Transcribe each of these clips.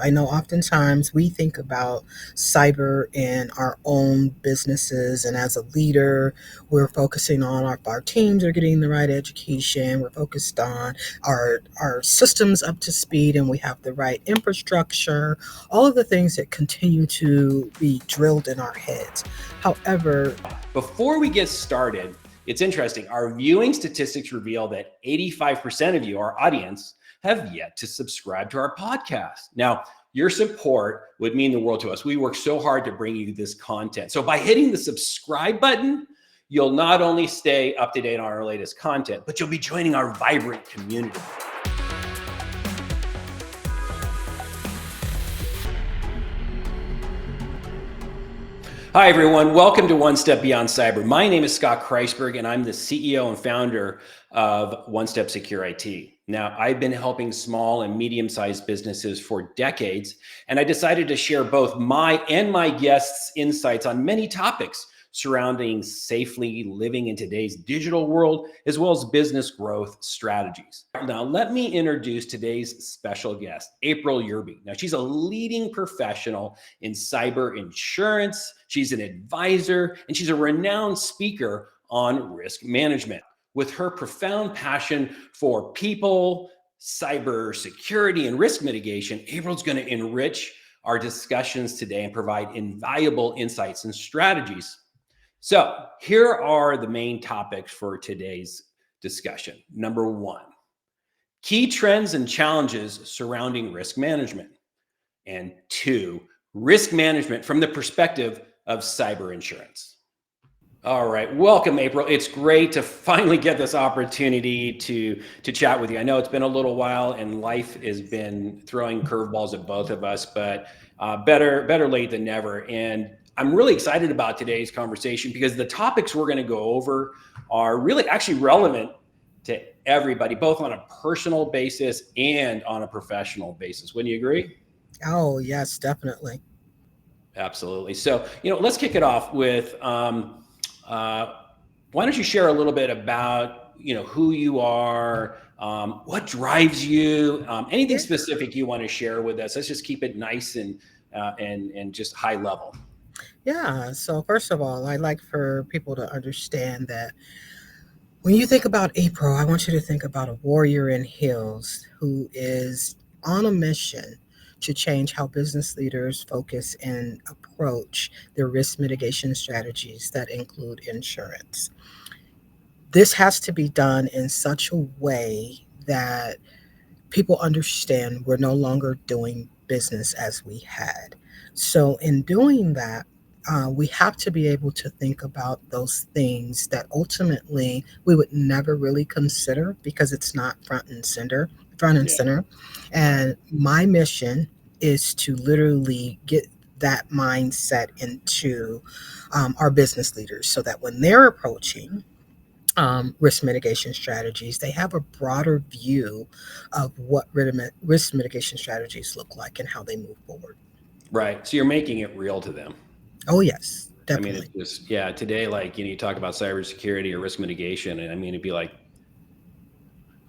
I know oftentimes we think about cyber in our own businesses, and as a leader, we're focusing on our teams are getting the right education. We're focused on our systems up to speed, and we have the right infrastructure. All of the things that continue to be drilled in our heads. However, Before we get started, it's interesting. Our viewing statistics reveal that 85% of you, our audience, have yet to subscribe to our podcast. Now, your support would mean the world to us. We work so hard to bring you this content. So by hitting the subscribe button, you'll not only stay up to date on our latest content, but you'll be joining our vibrant community. Hi, everyone. Welcome to One Step Beyond Cyber. My name is Scott Kreisberg, and I'm the CEO and founder of One Step Secure IT. Now, I've been helping small and medium-sized businesses for decades, and I decided to share both my and my guests' insights on many topics surrounding safely living in today's digital world, as well as business growth strategies. Now, let me introduce today's special guest, April Yearby. Now, she's a leading professional in cyber insurance. She's an advisor, and she's a renowned speaker on risk management. With her profound passion for people, cybersecurity, and risk mitigation, April's going to enrich our discussions today and provide invaluable insights and strategies. So here are the main topics for today's discussion. Number one, key trends and challenges surrounding risk management. And two, risk management from the perspective of cyber insurance. All right, welcome, April. It's great to finally get this opportunity to chat with you. I know it's been a little while and life has been throwing curveballs at both of us, but better late than never. And I'm really excited about today's conversation because the topics we're going to go over are really actually relevant to everybody, both on a personal basis and on a professional basis. Wouldn't you agree? oh, yes, definitely. Absolutely. So, let's kick it off with, why don't you share a little bit about, who you are, what drives you, anything specific you want to share with us. Let's just keep it nice and just high level. Yeah, so first of all, I'd like for people to understand that when you think about April, I want you to think about a warrior in heels who is on a mission to change how business leaders focus and approach their risk mitigation strategies that include insurance. This has to be done in such a way that people understand we're no longer doing business as we had. So, in doing that, we have to be able to think about those things that ultimately we would never really consider because it's not front and Yeah. center. And my mission is to literally get that mindset into our business leaders so that when they're approaching risk mitigation strategies, they have a broader view of what risk mitigation strategies look like and how they move forward. Right. So you're making it real to them. Oh, yes, I mean, it's definitely. just, yeah, today, like, you talk about cybersecurity or risk mitigation. And I mean, it'd be like,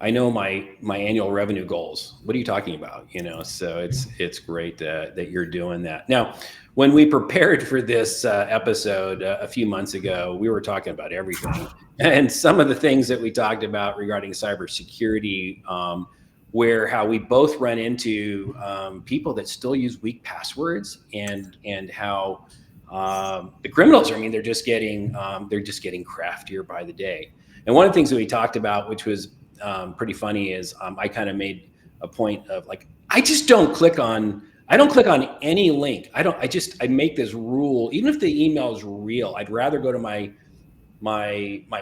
I know my annual revenue goals. What are you talking about? So it's great that you're doing that. Now, when we prepared for this episode a few months ago, we were talking about everything, and some of the things that we talked about regarding cybersecurity, where how we both run into people that still use weak passwords, and how the criminals. I mean, they're just getting craftier by the day. And one of the things that we talked about, which was pretty funny, is I kind of made a point of like, I don't click on any link. I make this rule, even if the email is real, I'd rather go to my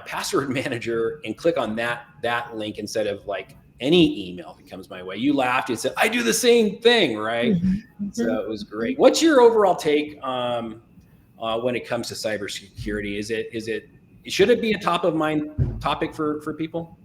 password manager and click on that link instead of like any email that comes my way. You laughed and said, I do the same thing, right? Mhm. So it was great. What's your overall take when it comes to cybersecurity? Should it be a top of mind topic for people?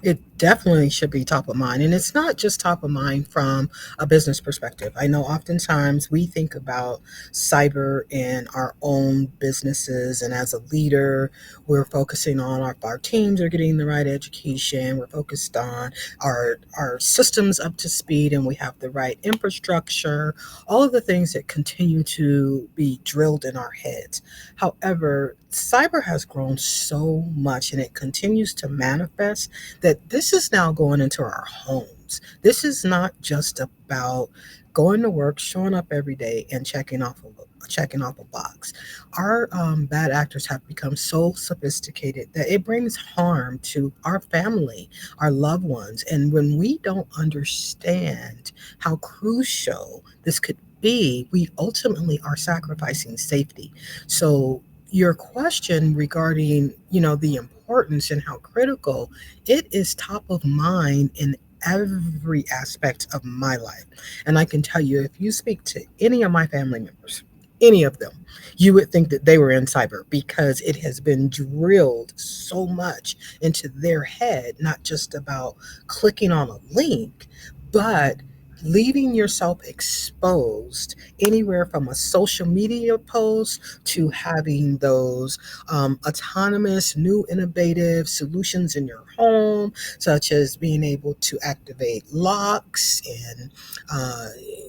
It definitely should be top of mind. And it's not just top of mind from a business perspective. I know oftentimes we think about cyber in our own businesses, and as a leader, we're focusing on our teams are getting the right education, we're focused on our systems up to speed, and we have the right infrastructure, all of the things that continue to be drilled in our heads. However, cyber has grown so much and it continues to manifest that this is now going into our homes. This is not just about going to work, showing up every day, and checking off a box. Our bad actors have become so sophisticated that it brings harm to our family, our loved ones, and when we don't understand how crucial this could be, we ultimately are sacrificing safety. So your question regarding the importance and how critical it is, top of mind in every aspect of my life. And I can tell you, if you speak to any of my family members, any of them, you would think that they were in cyber because it has been drilled so much into their head, not just about clicking on a link, but leaving yourself exposed anywhere from a social media post to having those autonomous, new, innovative solutions in your home, such as being able to activate locks and uh,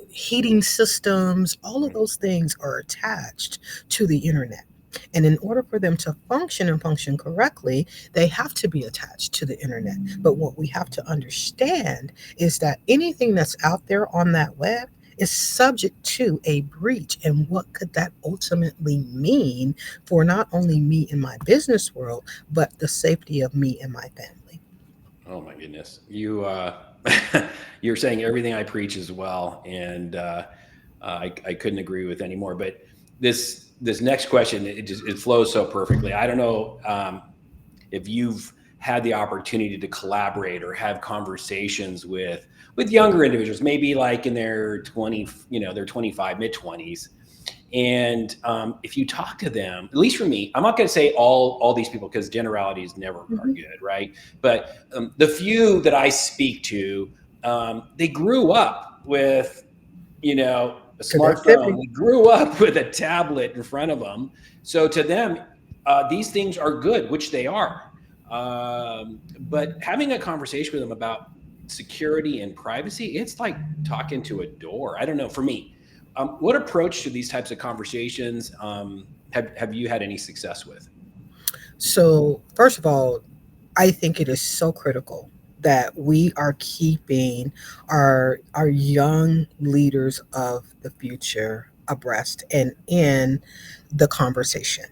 heating systems. All of those things are attached to the internet. And in order for them to function and function correctly, they have to be attached to the internet. But what we have to understand is that anything that's out there on that web is subject to a breach. And what could that ultimately mean for not only me in my business world, but the safety of me and my family? Oh my goodness, you're saying everything I preach as well, and I couldn't agree with any more. But this next question, it flows so perfectly. I don't know if you've had the opportunity to collaborate or have conversations with younger individuals, maybe like in their 20, their 25, mid 20s. And if you talk to them, at least for me, I'm not going to say all these people because generalities never are Mhm. good, right? But the few that I speak to, they grew up with a smartphone. Connectivity. They grew up with a tablet in front of them. So to them, these things are good, which they are. But having a conversation with them about security and privacy, it's like talking to a door. I don't know. For me, what approach to these types of conversations have you had any success with? So, first of all, I think it is so critical that we are keeping our young leaders of the future abreast and in the conversation.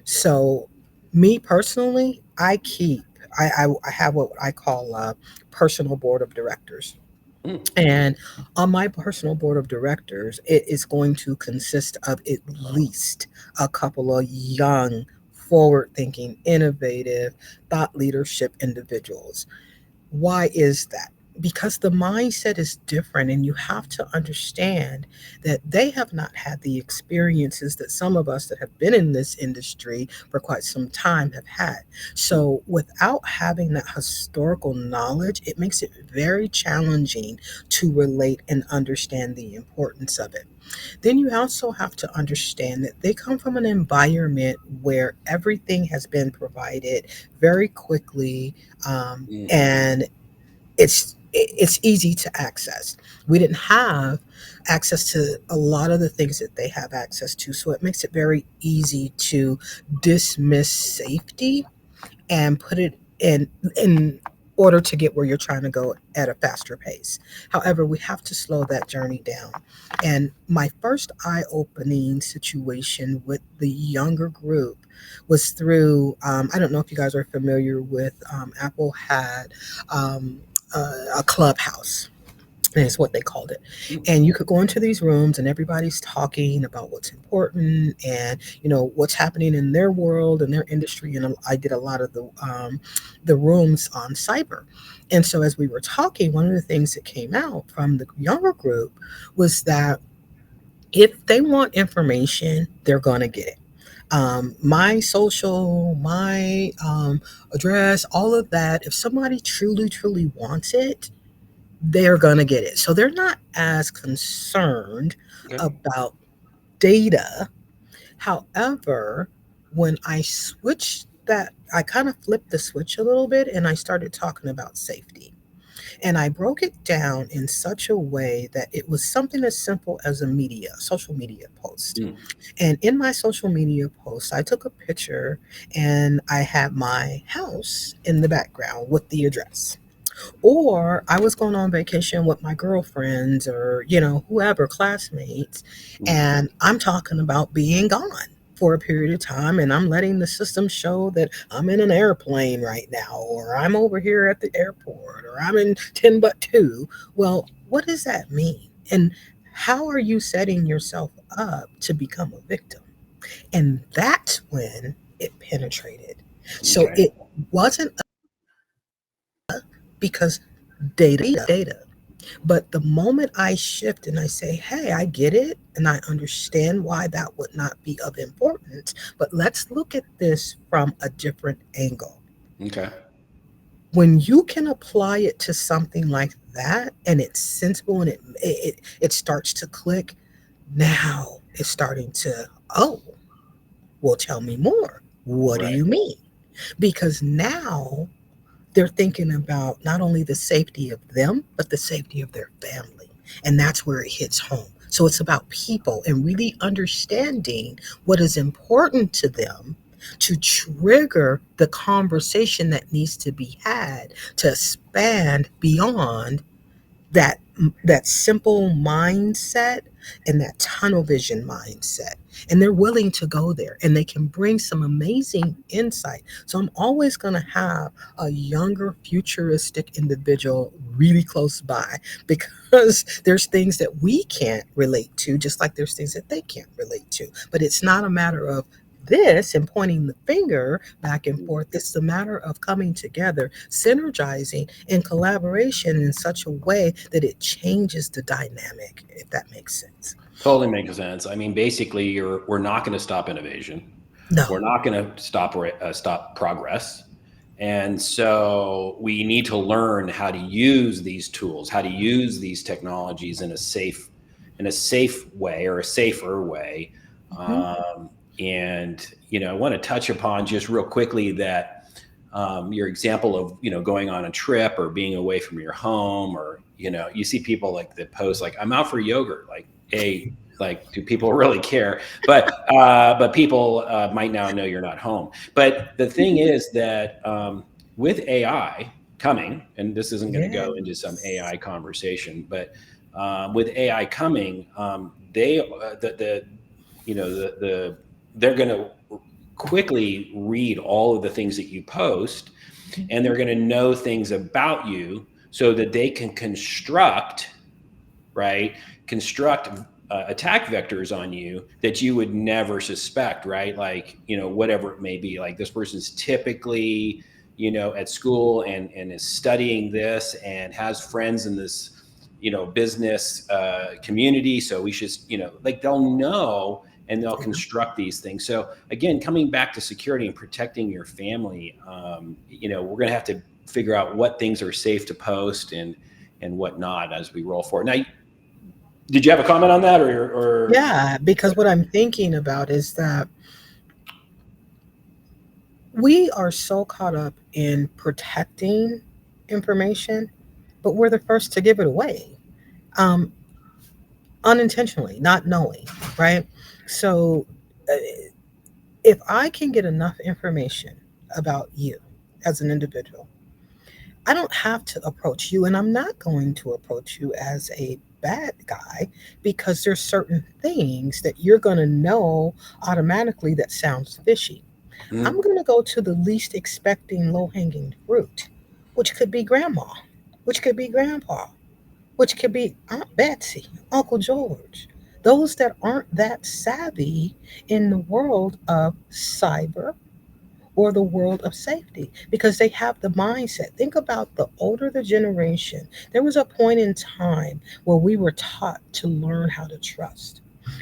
So, me personally, I have what I call a personal board of directors. Mm, And on my personal board of directors, it is going to consist of at least a couple of young, forward thinking, innovative, thought leadership individuals. Why is that? Because the mindset is different, and you have to understand that they have not had the experiences that some of us that have been in this industry for quite some time have had. mm, So, without having that historical knowledge, it makes it very challenging to relate and understand the importance of it. Then you also have to understand that they come from an environment where everything has been provided very quickly, mm, and it's easy to access. We didn't have access to a lot of the things that they have access to, so it makes it very easy to dismiss safety and put it in order to get where you're trying to go at a faster pace. However, we have to slow that journey down. And my first eye-opening situation with the younger group was through, I don't know if you guys are familiar with, Apple had um, a clubhouse, is what they called it. mm. And you could go into these rooms and everybody's talking about what's important and what's happening in their world and their industry. And I did a lot of the rooms on cyber. And so as we were talking, one of the things that came out from the younger group was that if they want information, they're going to get it. My social, my address, all of that. If somebody truly, truly wants it, they're going to get it. So they're not as concerned Okay. about data. However, when I switched that, I kind of flipped the switch a little bit and I started talking about safety. And I broke it down in such a way that it was something as simple as social media post. Mm, And in my social media post, I took a picture and I had my house in the background with the address. Or I was going on vacation with my girlfriends or, whoever, classmates, mm, and I'm talking about being gone for a period of time and I'm letting the system show that I'm in an airplane right now or I'm over here at the airport or I'm in Timbuktu. Well, what does that mean? And how are you setting yourself up to become a victim? And that's when it penetrated. So okay. it wasn't because data. But the moment I shift and I say, hey, I get it and I understand why that would not be of importance, but let's look at this from a different angle. Okay. When you can apply it to something like that and it's sensible and it starts to click, now it's starting to, oh, well, tell me more. What do Right. you mean? Because now they're thinking about not only the safety of them, but the safety of their family. And that's where it hits home. So it's about people and really understanding what is important to them to trigger the conversation that needs to be had to expand beyond that simple mindset and that tunnel vision mindset, and they're willing to go there and they can bring some amazing insight. So I'm always going to have a younger futuristic individual really close by because there's things that we can't relate to just like there's things that they can't relate to, but it's not a matter of this and pointing the finger back and forth. It's a matter of coming together, synergizing, and collaboration in such a way that it changes the dynamic, if that makes sense. Totally makes sense. I mean, basically, we're not going to stop innovation. No. We're not going to stop progress. And so we need to learn how to use these tools, how to use these technologies in a safe way or a safer way. Mhm. Um, and I want to touch upon just real quickly that your example of going on a trip or being away from your home, or you see people like that post like I'm out for yogurt, like like do people really care? But people might now know you're not home. But the thing is that with AI coming, and this isn't going to go into some Yes. AI conversation, but with AI coming, they the they're going to quickly read all of the things that you post, and they're Mhm. going to know things about you so that they can construct, right? Construct attack vectors on you that you would never suspect, right? Like, whatever it may be. Like this person's typically, at school and is studying this and has friends in this, business community. So we should, like they'll know and they'll Yeah. construct these things. So again, coming back to security and protecting your family, we're going to have to figure out what things are safe to post and whatnot as we roll forward. Now, did you have a comment on that, or Yeah, because what I'm thinking about is that we are so caught up in protecting information, but we're the first to give it away. Um, Unintentionally, not knowing, right? So, uh, if I can get enough information about you as an individual, I don't have to approach you, and I'm not going to approach you as a bad guy because there's certain things that you're going to know automatically that sounds fishy. I'm Mhm. going to go to the least expecting low hanging fruit, which could be grandma, which could be grandpa, which could be Aunt Betsy, Uncle George. Those that aren't that savvy in the world of cyber or the world of safety because they have the mindset. Think about the older the generation. There was a point in time where we were taught to learn how to trust.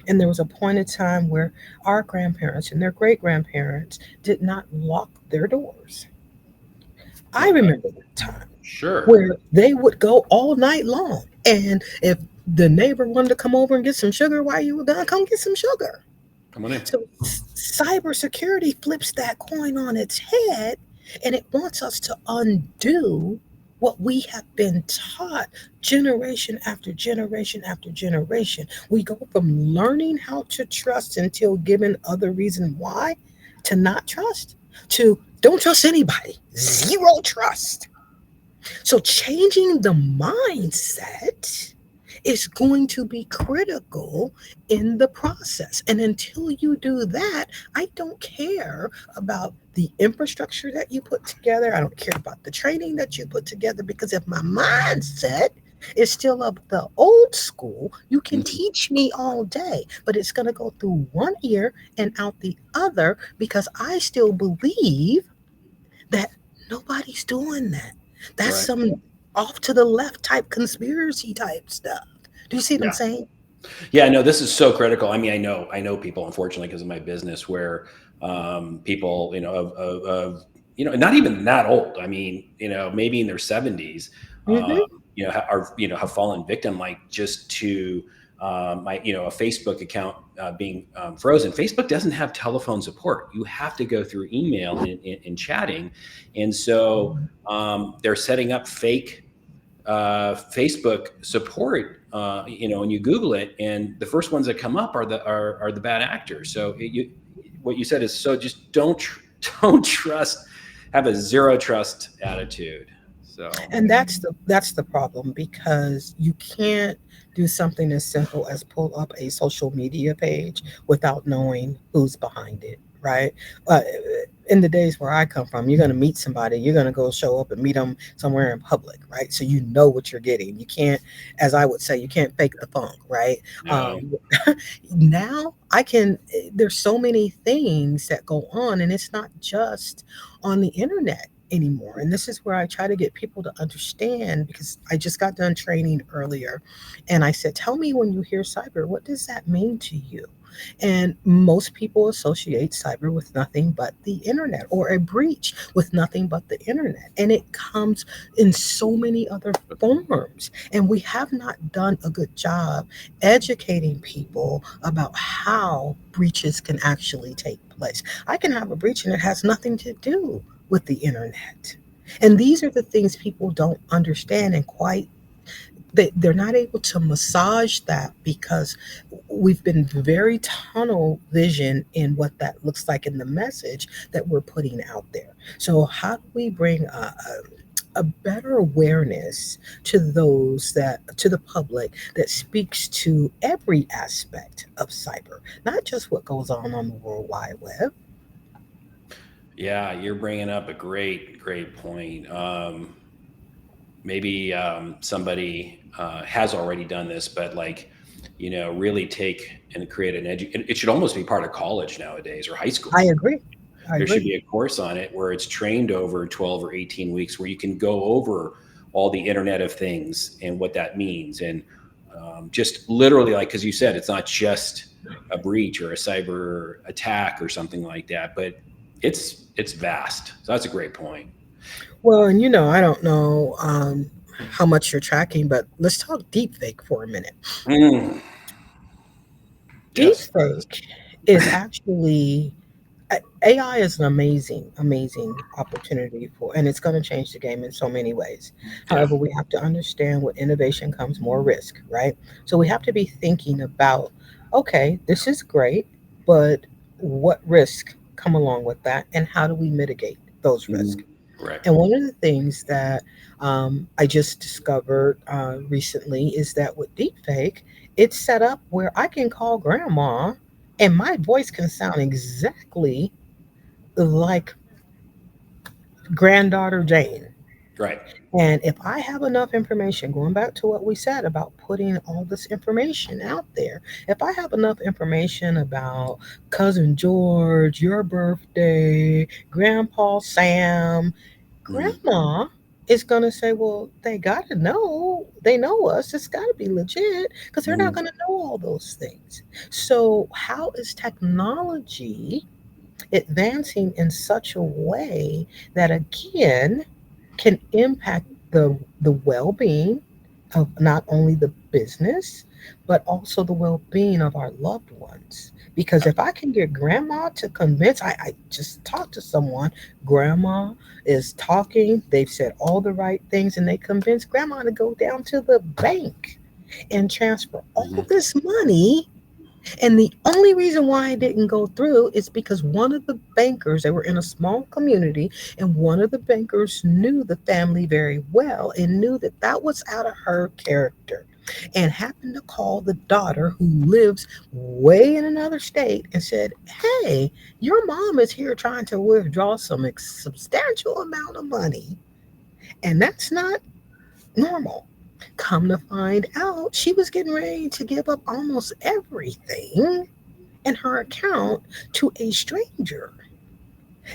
And there was a point in time where our grandparents and their great grandparents did not lock their doors. I Okay. remember that time Sure. where they would go all night long. And if the neighbor wanted to come over and get some sugar while you were gone, come get some sugar. Come on in. So cybersecurity flips that coin on its head, and it wants us to undo what we have been taught generation after generation after generation. We go from learning how to trust until given other reason why to not trust to don't trust anybody. Zero trust. So changing the mindset is going to be critical in the process. And until you do that, I don't care about the infrastructure that you put together. I don't care about the training that you put together because if my mindset is still of the old school, you can Mhm. teach me all day, but it's going to go through one ear and out the other because I still believe that nobody's doing that. That's Right. some off to the left type conspiracy type stuff. Do you see what I'm Yeah. saying? Yeah, no, this is so critical. I mean, I know people, unfortunately, because of my business, where people, not even that old. I mean, maybe in their 70s, um, Hmm. are have fallen victim, like just to a Facebook account being frozen. Facebook doesn't have telephone support. You have to go through email and chatting, and so they're setting up fake Facebook support, and you Google it, and the first ones that come up are the bad actors. So what you said is so just don't trust, have a zero trust attitude. So And that's the problem because you can't do something as simple as pull up a social media page without knowing who's behind it, right? Uh, in the days where I come from, you're going to meet somebody, you're going to go show up and meet them somewhere in public, right? So you know what you're getting. You can't, as I would say, you can't fake the funk, right? no, Um, now I can, there's so many things that go on, and it's not just on the internet anymore. And this is where I try to get people to understand because I just got done training earlier. And I said, tell me when you hear cyber, what does that mean to you? And most people associate cyber with nothing but the internet or a breach with nothing but the internet. And it comes in so many other forms. And we have not done a good job educating people about how breaches can actually take place. I can have a breach and it has nothing to do with the internet. And these are the things people don't understand and quite they're not able to massage that because we've been very tunnel vision in what that looks like in the message that we're putting out there. So how do we bring a better awareness to those that to the public that speaks to every aspect of cyber, not just what goes on the World Wide Web? yeah, you're bringing up a great point. Maybe somebody has already done this, but like, really take and create it should almost be part of college nowadays or high I school. agree. I There should agree. be a course on it where it's trained over 12 or 18 weeks where you can go over all the internet of things and what that means. And just literally, like, because you said, it's not just a breach or a cyber attack or something like that, but it's vast. So that's a great point. Well, and I don't know how much you're tracking, but let's talk deepfake for a minute. Mm, yes. Deepfake is actually AI is an amazing, amazing opportunity for, and it's going to change the game in so many ways. Yeah. However, we have to understand with innovation comes more risk, right? So we have to be thinking about, okay, this is great, but what risk come along with that, and how do we mitigate those risks? Mm, right. And one of the things that I just discovered recently is that with deepfake, it's set up where I can call grandma and my voice can sound exactly like granddaughter Jane. Right. And if I have enough information, going back to what we said about putting all this information out there, if I have enough information about cousin George, your birthday, grandpa Sam, Mm, grandma is going to say, well, they got to know, they know us. It's got to be legit because they're not Mhm. going to know all those things. So, how is technology advancing in such a way that, again, can impact the well-being of not only the business but also the well-being of our loved ones? Because if I can get grandma to convince, I just talked to someone, grandma is talking, they've said all the right things, and they convince grandma to go down to the bank and transfer all Mhm. this money, and the only reason why it didn't go through is because one of the bankers, they were in a small community, and one of the bankers knew the family very well and knew that that was out of her character, and happened to call the daughter who lives way in another state and said, hey, your mom is here trying to withdraw some substantial amount of money, and that's not normal. Come to find out, she was getting ready to give up almost everything in her account to a stranger.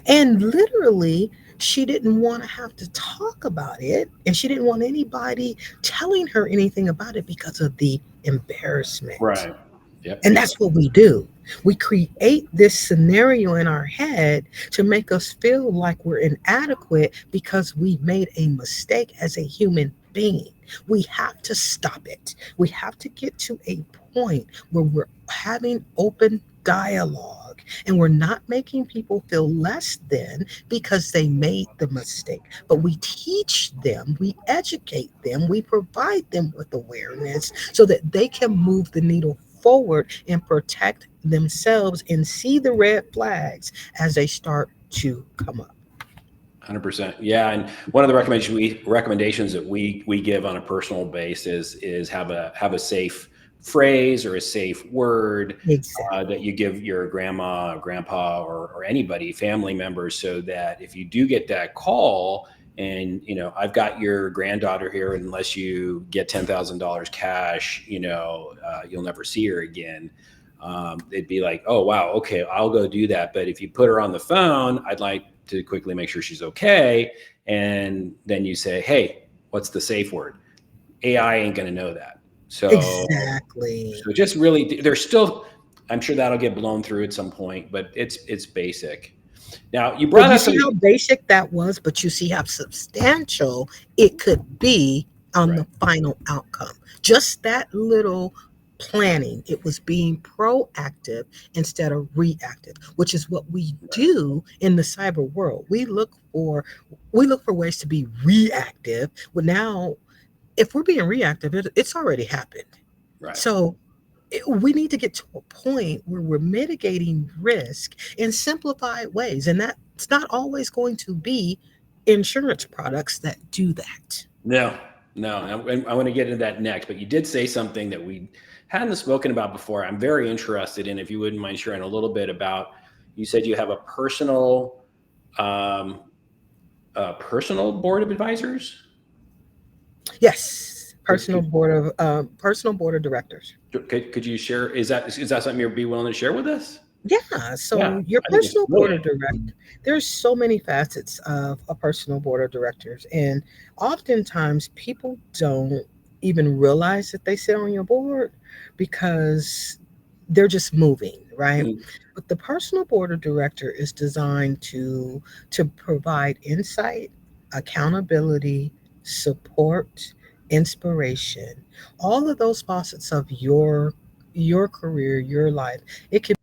And literally, she didn't want to have to talk about it. And she didn't want anybody telling her anything about it because of the embarrassment. Right. Yep. And Yep. that's what we do. We create this scenario in our head to make us feel like we're inadequate because we made a mistake as a human being. We have to stop it. We have to get to a point where we're having open dialogue and we're not making people feel less than because they made the mistake. But we teach them, we educate them, we provide them with awareness so that they can move the needle forward and protect themselves and see the red flags as they start to come up. 100%. Yeah, and one of the recommendations that we give on a personal basis is have a safe phrase or a safe word that Exactly. you give your grandma or grandpa or anybody, family members, so that if you do get that call and I've got your granddaughter here, and unless you get $10,000 cash, you'll never see her again. They'd be like, oh wow, okay, I'll go do that. But if you put her on the phone, I'd like to quickly make sure she's okay. And then you say, hey, what's the safe word? AI ain't going to know that. So Exactly. just really, there's still, I'm sure that'll get blown through at some point, but it's basic. Now you But brought you up see some, how basic that was, but you see how substantial it could be on right, the final outcome. Just that little planning, it was being proactive instead of reactive, which is what we right, do in the cyber world. We look for ways to be reactive. Well, now if we're being reactive, it's already happened. right. So we need to get to a point where we're mitigating risk in simplified ways. And that's not always going to be insurance products that do that. No, no, and I want to get into that next, but you did say something that we hadn't spoken about before. I'm very interested in, if you wouldn't mind sharing a little bit about, you said you have um, a personal board of advisors. Yes, Could, could, personal board of directors. could you share? Is that something you'd be willing to share with us? Yeah, Yeah, so your I think it's personal board brilliant. of direct there's so many facets of a personal board of directors, and oftentimes people don't even realize that they sit on your board because they're just moving, right? Mhm. But the personal board of director is designed to provide insight, accountability, support, inspiration, all of those facets of your career, your life. It could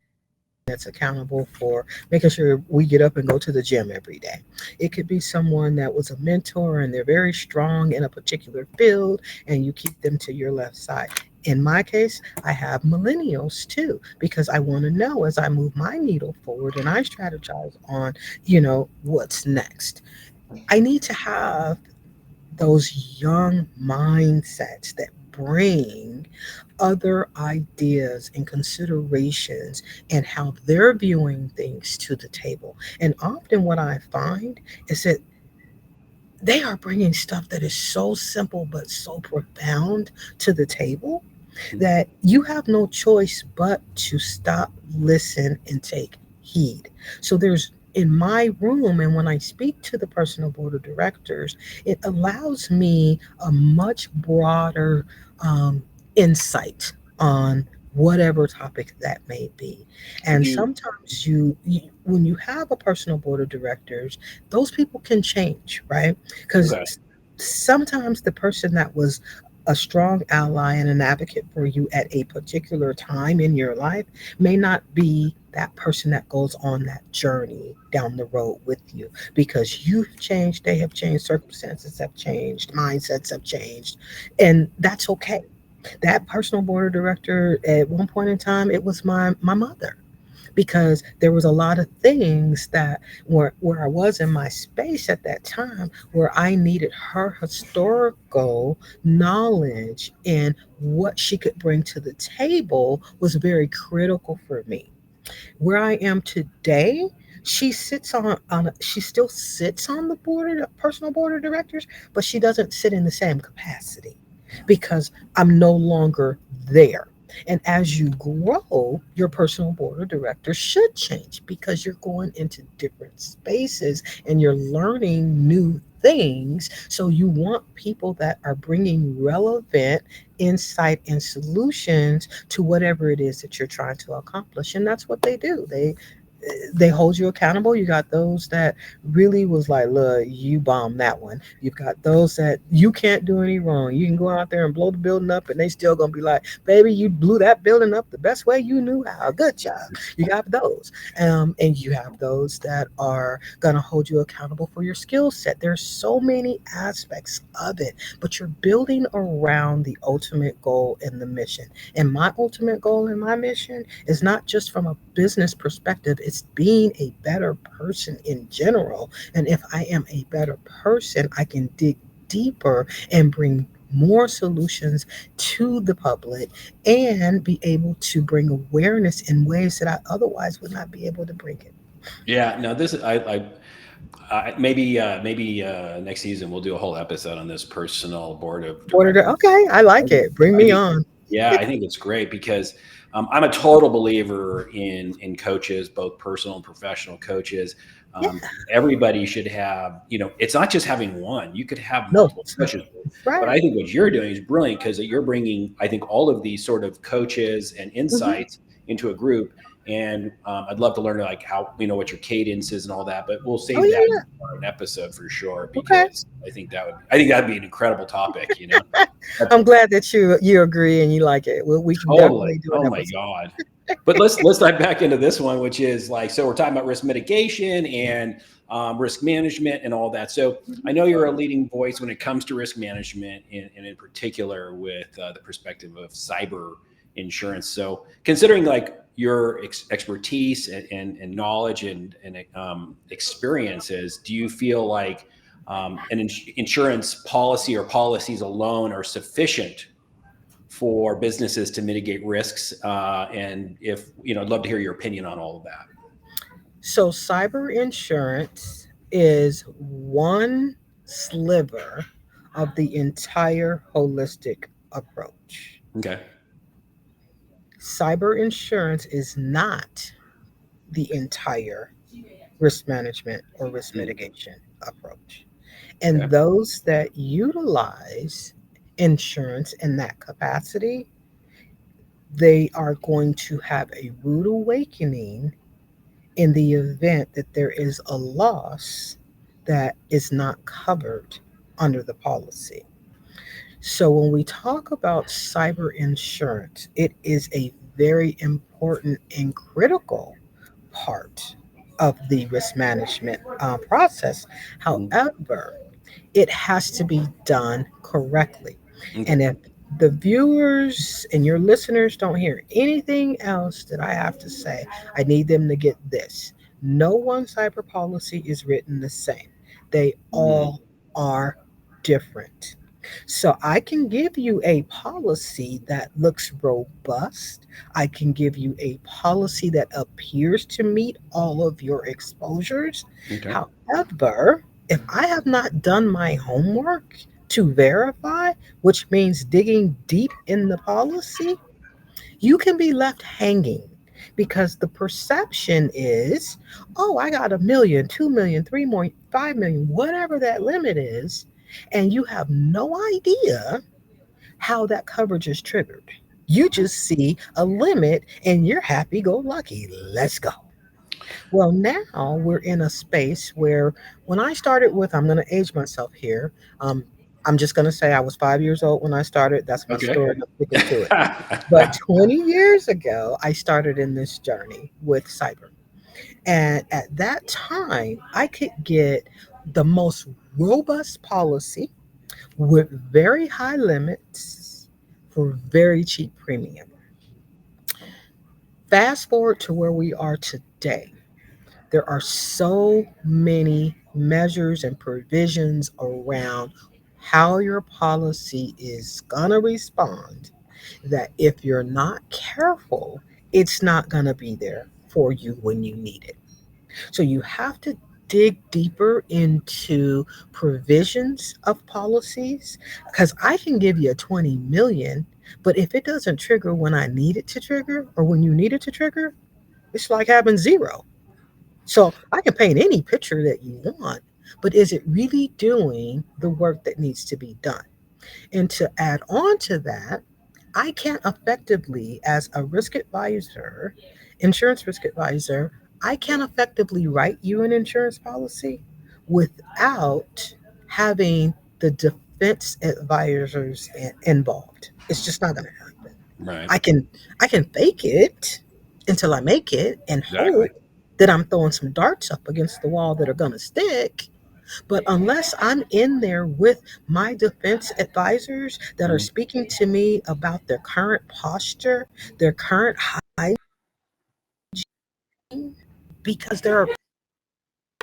that's accountable for making sure we get up and go to the gym every day. It could be someone that was a mentor and they're very strong in a particular field and you keep them to your left side. In my case, I have millennials too because I want to know as I move my needle forward and I strategize on, what's next. I need to have those young mindsets that bring other ideas and considerations and how they're viewing things to the table. And often, what I find is that they are bringing stuff that is so simple but so profound to the table that you have no choice but to stop, listen, and take heed. So there's in my room, and when I speak to the personal board of directors, it allows me a much broader insight on whatever topic that may be. Would And you? sometimes when you have a personal board of directors, those people can change, right? Because Okay. sometimes the person that was a strong ally and an advocate for you at a particular time in your life may not be that person that goes on that journey down the road with you, because you've changed, they have changed, circumstances have changed, mindsets have changed, and that's okay. That personal board of director, at one point in time, it was my mother, because there was a lot of things that where I was in my space at that time, where I needed her historical knowledge, and what she could bring to the table was very critical for me. Where I am today, she still sits on the personal board of directors, but she doesn't sit in the same capacity, because I'm no longer there. And as you grow, your personal board of directors should change, because you're going into different spaces and you're learning new things. So you want people that are bringing relevant insight and solutions to whatever it is that you're trying to accomplish. And that's what they do. They hold you accountable. You got those that really was like, look, you bombed that one. You've got those that you can't do any wrong. You can go out there and blow the building up, and they still gonna be like, baby, you blew that building up the best way you knew how. Good job. You got those. And you have those that are gonna hold you accountable for your skill set. There's so many aspects of it, but you're building around the ultimate goal and the mission. And my ultimate goal and my mission is not just from a business perspective, it's being a better person in general. And if I am a better person, I can dig deeper and bring more solutions to the public, and be able to bring awareness in ways that I otherwise would not be able to bring it. Yeah. No. This is maybe next season we'll do a whole episode on this personal board of directors. Okay, I I like think, it. Bring I me think, on. yeah, I think it's great because I'm a total believer in coaches, both personal and professional coaches. Yeah, Everybody should have, it's not just having one. You could have no, multiple it's not. coaches, but Right. I think what you're doing is brilliant because you're bringing, I think, all of these sort of coaches and Hmm. insights into a group. And I'd love to learn like how, what your cadence is and all that, but we'll Oh save yeah, that yeah. for an episode for sure Okay. because I think that'd be an incredible topic. That's I'm glad that you agree and you like it. Well, we can totally. definitely do an Oh my episode. God. But let's dive back into this one, which is like, so we're talking about risk mitigation and risk management and all that. So I know you're a leading voice when it comes to risk management, and in particular with the perspective of cyber insurance. So considering like your expertise and knowledge and experiences, do you feel like an insurance policy or policies alone are sufficient for businesses to mitigate risks? And if, I'd love to hear your opinion on all of that. So, cyber insurance is one sliver of the entire holistic approach. Okay. Cyber insurance is not the entire risk management or risk Mm. mitigation approach. Okay. And those that utilize insurance in that capacity, they are going to have a rude awakening in the event that there is a loss that is not covered under the policy. So, when we talk about cyber insurance, it is a very important and critical part of the risk management process. Mhm. However, it has to be done correctly. Okay. And if the viewers and your listeners don't hear anything else that I have to say, I need them to get this. No one cyber policy is written the same, they Mhm. all are different. So I can give you a policy that looks robust. I can give you a policy that appears to meet all of your exposures. Okay. However, if I have not done my homework to verify, which means digging deep in the policy, you can be left hanging. because the perception is, oh, I got 1 million, 2 million, 3 million, 5 million, whatever that limit is, and you have no idea how that coverage is triggered. You just see a limit and you're happy go lucky. Let's go. Well, now we're in a space where when I started with, I'm going to age myself here. Um, I'm just going to say I was 5 years old when I started. That's my Okay. story. I'm sticking to it. But 20 years ago, I started in this journey with cyber. And at that time, I could get the most robust policy with very high limits for very cheap premium. Fast forward to where we are today. There are so many measures and provisions around how your policy is going to respond that if you're not careful, it's not going to be there for you when you need it. So you have to dig deeper into provisions of policies because I can give you a 20 million, but if it doesn't trigger when I need it to trigger or when you need it to trigger, it's like having zero. So I can paint any picture that you want, but is it really doing the work that needs to be done? And to add on to that, I can't effectively, as a risk advisor, insurance risk advisor, I can't effectively write you an insurance policy without having the defense advisors involved. It's just not going to happen. Right. I can I can fake it until I make it and Exactly. hope that I'm throwing some darts up against the wall that are going to stick. But unless I'm in there with my defense advisors that are Mhm. speaking to me about their current posture, their current hygiene, because there are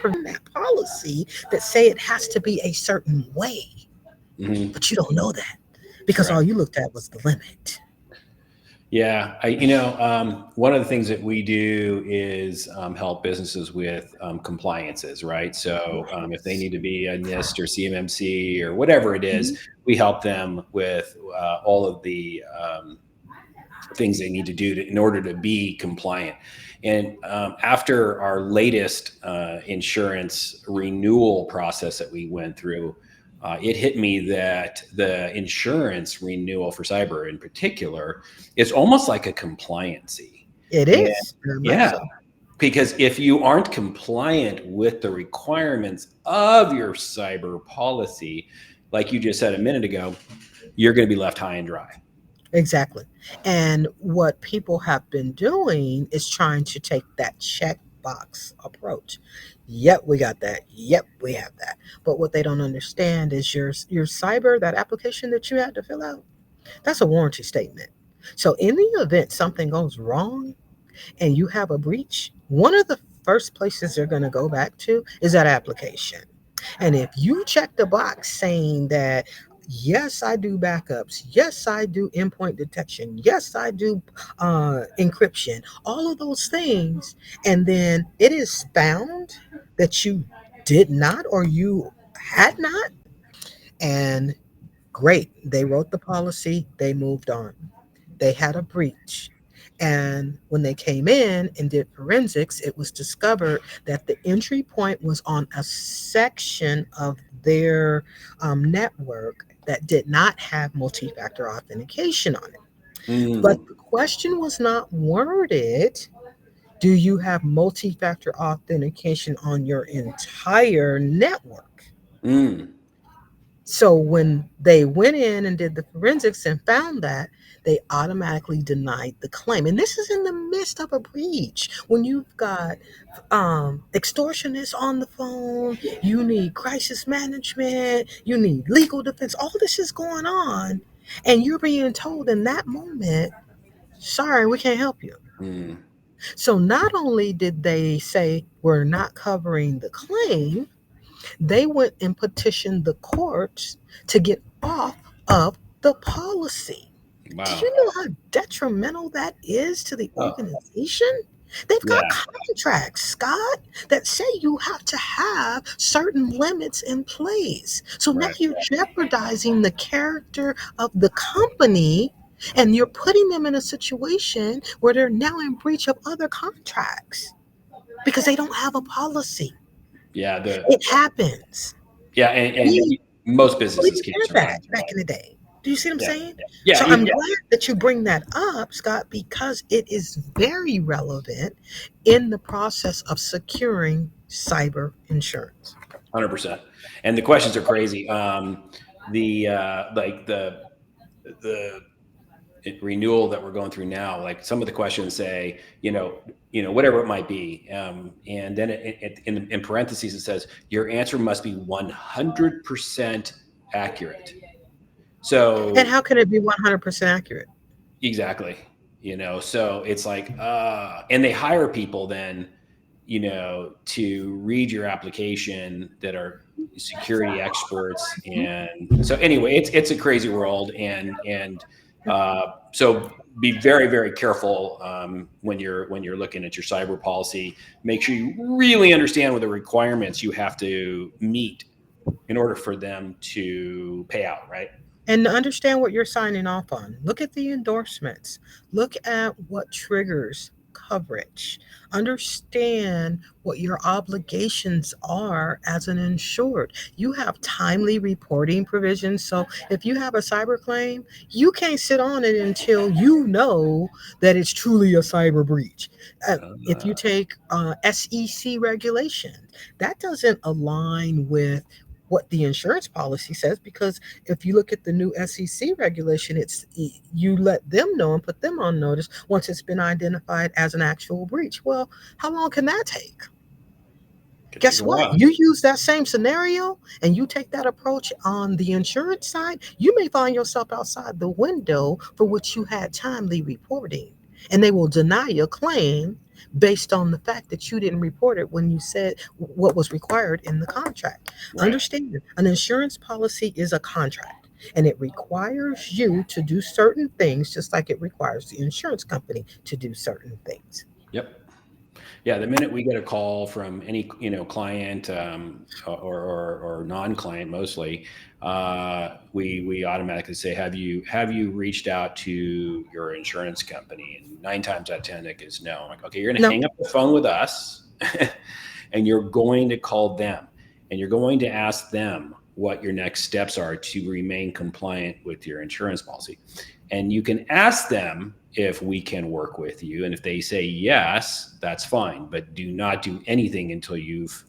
in that policy that say it has to be a certain way, Mhm. but you don't know that because Right. all you looked at was the limit. Yeah, one of the things that we do is help businesses with compliances, right? So if they Yes. need to be a NIST or CMMC or whatever it is, Mhm. we help them with all of the things they need to do in order to be compliant. And after our latest insurance renewal process that we went through, it hit me that the insurance renewal for cyber in particular is almost like a compliancy. It And is very much yeah, so. because if you aren't compliant with the requirements of your cyber policy, like you just said a minute ago, you're going to be left high and dry. Exactly. And what people have been doing is trying to take that checkbox approach. Yep, we got that. Yep, we have that. But what they don't understand is your cyber, that application that you had to fill out, that's a warranty statement. So in the event something goes wrong, and you have a breach, one of the first places they're going to go back to is that application. And if you check the box saying that, yes, I do backups, yes, I do endpoint detection, yes, I do encryption, all of those things, and then it is found that you did not or you had not, and great, they wrote the policy, they moved on. They had a breach. And when they came in and did forensics, it was discovered that the entry point was on a section of their network that did not have multi factor authentication on it. But Mm, the question was not worded, do you have multi factor authentication on your entire network? mm. So when they went in and did the forensics and found that, they automatically denied the claim. And this is in the midst of a breach. When you've got extortionists on the phone, you need crisis management, you need legal defense, all this is going on. And you're being told in that moment, sorry, we can't help you. Mm, So not only did they say we're not covering the claim, they went and petitioned the courts to get off of the policy. Do wow. you know how detrimental that is to the Oh, organization? They've got yeah. contracts, Scott, that say you have to have certain limits in place. So now Right. you're jeopardizing the character of the company And you're putting them in a situation where they're now in breach of other contracts because they don't have a policy. Yeah, It happens. yeah, and We most we businesses can't had survive that through back that. in the day. Do you see what I'm Yeah, saying? yeah, So I'm glad that you bring that up, Scott, because it is very relevant in the process of securing cyber insurance. 100%. And the questions are crazy. The like the renewal that we're going through now, like some of the questions say, whatever it might be, and then in parentheses it says your answer must be 100% accurate. And So how can it be 100% accurate? exactly, so it's like, and they hire people then, to read your application that are security experts. And so anyway, it's a crazy world. So be very, very careful, when you're looking at your cyber policy. Make sure you really understand what the requirements you have to meet in order for them to pay out, right? And understand what you're signing off on. Look at the endorsements. Look at what triggers coverage. Understand what your obligations are as an insured. You have timely reporting provisions. So if you have a cyber claim, you can't sit on it until you know that it's truly a cyber breach. If you uh, take SEC regulation, that doesn't align with what the insurance policy says, because if you look at the new SEC regulation, it's you let them know and put them on notice once it's been identified as an actual breach. Well, how long can that take? could take Guess a what? while. You use that same scenario and you take that approach on the insurance side, you may find yourself outside the window for which you had timely reporting. And they will deny your claim based on the fact that you didn't report it when you said what was required in the contract. Right. Understand, an insurance policy is a contract and it requires you to do certain things just like it requires the insurance company to do certain things. Yep. Yeah, the minute we get a call from any client, or non-client mostly, we automatically say, have you reached out to your insurance company? And 9 times out of 10, it is no. I'm like, okay, you're going to No, hang up the phone with us, and you're going to call them, and you're going to ask them what your next steps are to remain compliant with your insurance policy. And you can ask them if we can work with you. And if they say yes, that's fine. But do not do anything until you've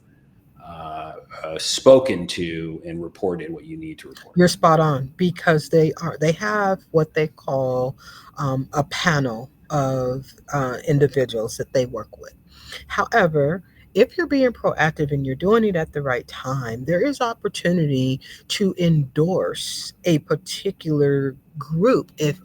spoken to and reported what you need to report. you're spot on because they have what they call a panel of individuals that they work with. However, if you're being proactive and you're doing it at the right time, there is opportunity to endorse a particular group if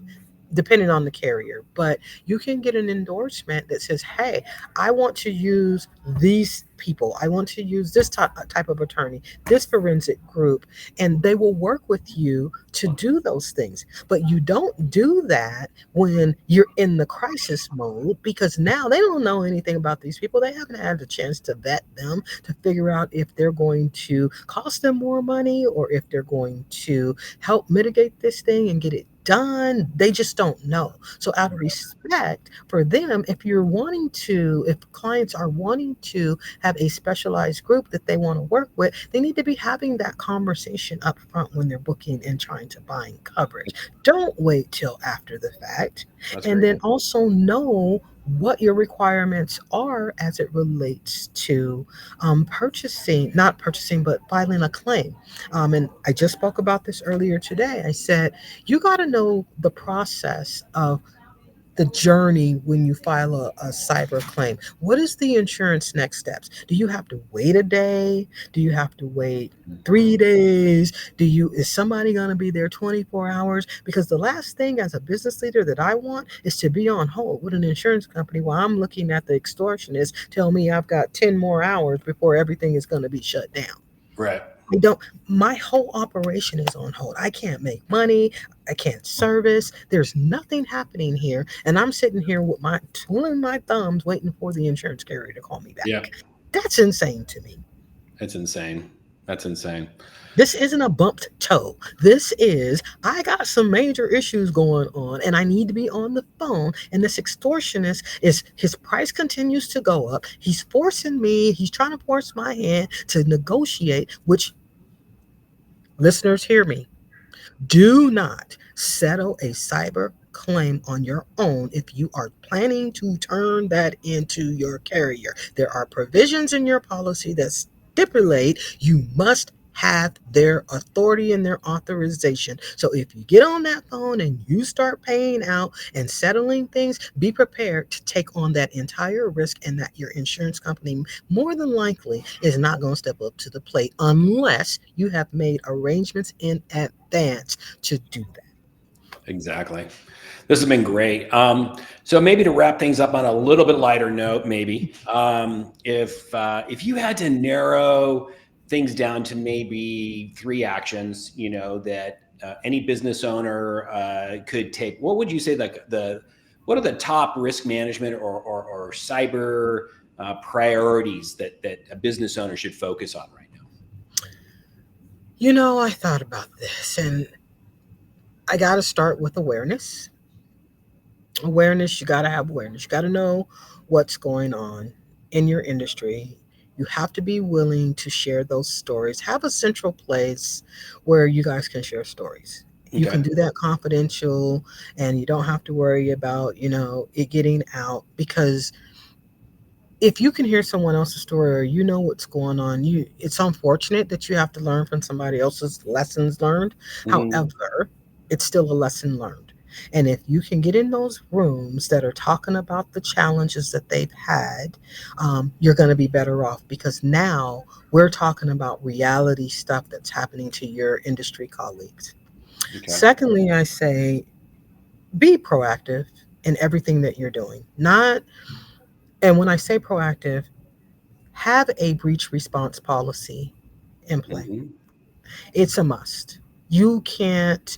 depending on the carrier, but you can get an endorsement that says, hey, I want to use these people. I want to use this type of attorney, this forensic group, and they will work with you to do those things. But you don't do that when you're in the crisis mode because now they don't know anything about these people. They haven't had the chance to vet them to figure out if they're going to cost them more money or if they're going to help mitigate this thing and get it done. They just don't know. So out of respect for them, if clients are wanting to have a specialized group that they want to work with, they need to be having that conversation up front when they're booking and trying to bind coverage. Don't wait till after the fact. That's And great. then also know what your requirements are as it relates to not purchasing, but filing a claim. And I just spoke about this earlier today. I said, you got to know the process of the journey when you file a cyber claim. What is the insurance next steps? Do you have to wait a day? Do you have to wait 3 days? Is somebody going to be there 24 hours? Because the last thing as a business leader that I want is to be on hold with an insurance company while I'm looking at the extortionist tell me I've got 10 more hours before everything is going to be shut down. Right. I don't, my whole operation is on hold. I can't make money. I can't service. There's nothing happening here. And I'm sitting here with my twiddling my thumbs waiting for the insurance carrier to call me Yeah, back. That's insane to me. it's insane. That's insane. This isn't a bumped toe. This is, I got some major issues going on and I need to be on the phone. And this extortionist is, his price continues to go up. He's forcing me, he's trying to force my hand to negotiate, which, listeners, hear me. Do not settle a cyber claim on your own if you are planning to turn that into your carrier. There are provisions in your policy that stipulate you must have their authority and their authorization. So if you get on that phone and you start paying out and settling things, be prepared to take on that entire risk, and that your insurance company more than likely is not going to step up to the plate unless you have made arrangements in advance to do that. Exactly. This has been great. So maybe to wrap things up on a little bit lighter note, maybe if you had to narrow things down to maybe three actions, that any business owner could take, what would you say, like what are the top risk management or cyber priorities that a business owner should focus on right now? I thought about this, and I got to start with awareness. Awareness, you got to have awareness. You got to know what's going on in your industry. You have to be willing to share those stories. Have a central place where you guys can share stories. You can Okay. do that confidential, and you don't have to worry about, it getting out, because if you can hear someone else's story, or you know what's going on, it's unfortunate that you have to learn from somebody else's lessons learned. Hmm. However, it's still a lesson learned. And if you can get in those rooms that are talking about the challenges that they've had, you're going to be better off, because now we're talking about reality stuff that's happening to your industry colleagues. Okay. Secondly, I say be proactive in everything that you're doing. Not, and when I say proactive, have a breach response policy in play. Hmm. It's a must. You can't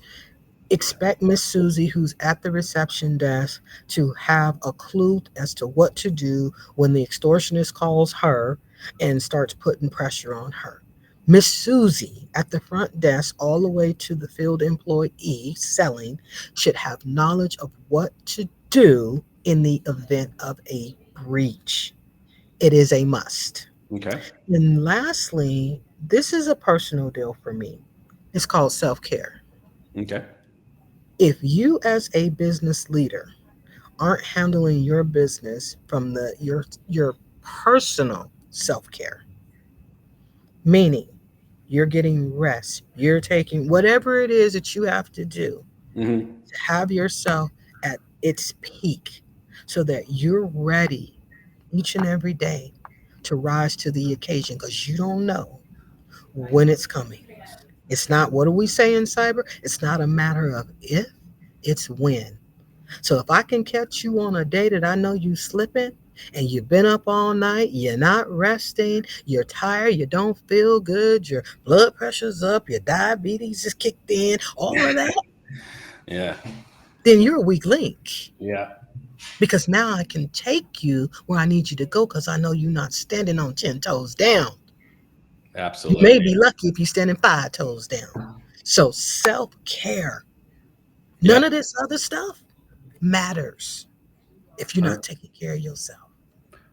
expect Miss Susie, who's at the reception desk, to have a clue as to what to do when the extortionist calls her and starts putting pressure on her. Miss Susie at the front desk, all the way to the field employee selling, should have knowledge of what to do in the event of a breach. It is a must. Okay. And lastly, this is a personal deal for me. It's called self care. Okay. If you, as a business leader, aren't handling your business from your personal self care, meaning you're getting rest, you're taking whatever it is that you have to do Hmm. to have yourself at its peak, so that you're ready each and every day to rise to the occasion, because you don't know when it's coming. It's not, what do we say in cyber? It's not a matter of if, it's when. So if I can catch you on a day that I know you slipping, and you've been up all night, you're not resting, you're tired, you don't feel good, your blood pressure's up, your diabetes is kicked in, all of that, Yeah. then you're a weak link. Yeah. Because now I can take you where I need you to go, because I know you're not standing on 10 toes down. You may Absolutely. be lucky if you're standing 5 toes down. So self care, none Yeah. of this other stuff matters if you're not taking care of yourself.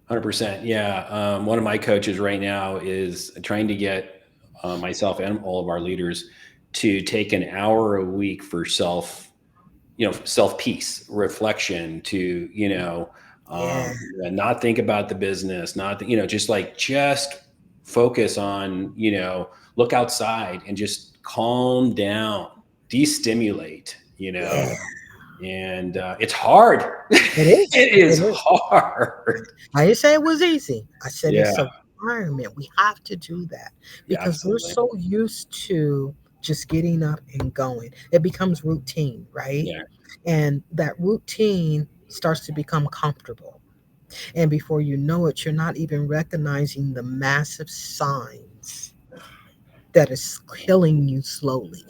100%. Yeah. One of my coaches right now is trying to get myself and all of our leaders to take an hour a week for self peace, reflection, to, Yeah, not think about the business, not, just focus on, look outside and just calm down, destimulate, yeah, and it's hard. it is. It is It is. hard. I didn't say it was easy. I said Yeah. it's a requirement. We have to do that Yeah, because we're absolutely. so used to just getting up and going. It becomes routine, right? Yeah. And that routine starts to become comfortable. And before you know it, you're not even recognizing the massive signs that is killing you slowly.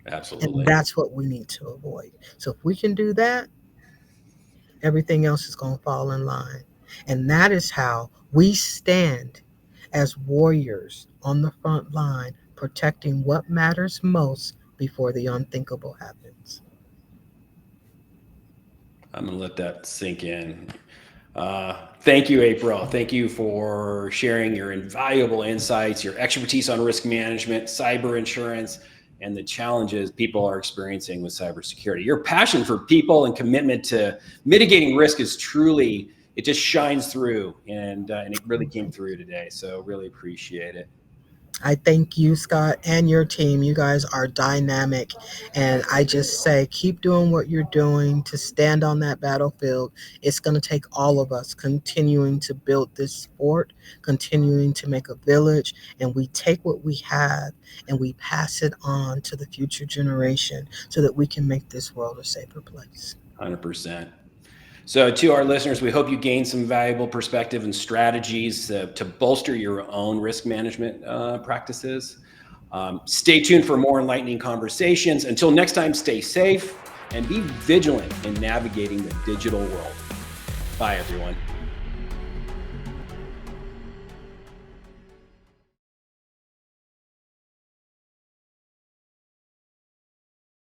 And Absolutely. that's what we need to avoid. So if we can do that, everything else is going to fall in line. And that is how we stand as warriors on the front line, protecting what matters most before the unthinkable happens. I'm going to let that sink in. Thank you, April. Thank you for sharing your invaluable insights, your expertise on risk management, cyber insurance, and the challenges people are experiencing with cybersecurity. Your passion for people and commitment to mitigating risk is truly, it just shines through, and it really came through today. So really appreciate it. I thank you, Scott, and your team. You guys are dynamic. And I just say, keep doing what you're doing to stand on that battlefield. It's going to take all of us continuing to build this sport, continuing to make a village. And we take what we have and we pass it on to the future generation so that we can make this world a safer place. 100%. So, to our listeners, we hope you gain some valuable perspective and strategies to bolster your own risk management practices. Stay tuned for more enlightening conversations. Until next time, stay safe and be vigilant in navigating the digital world. Bye, everyone.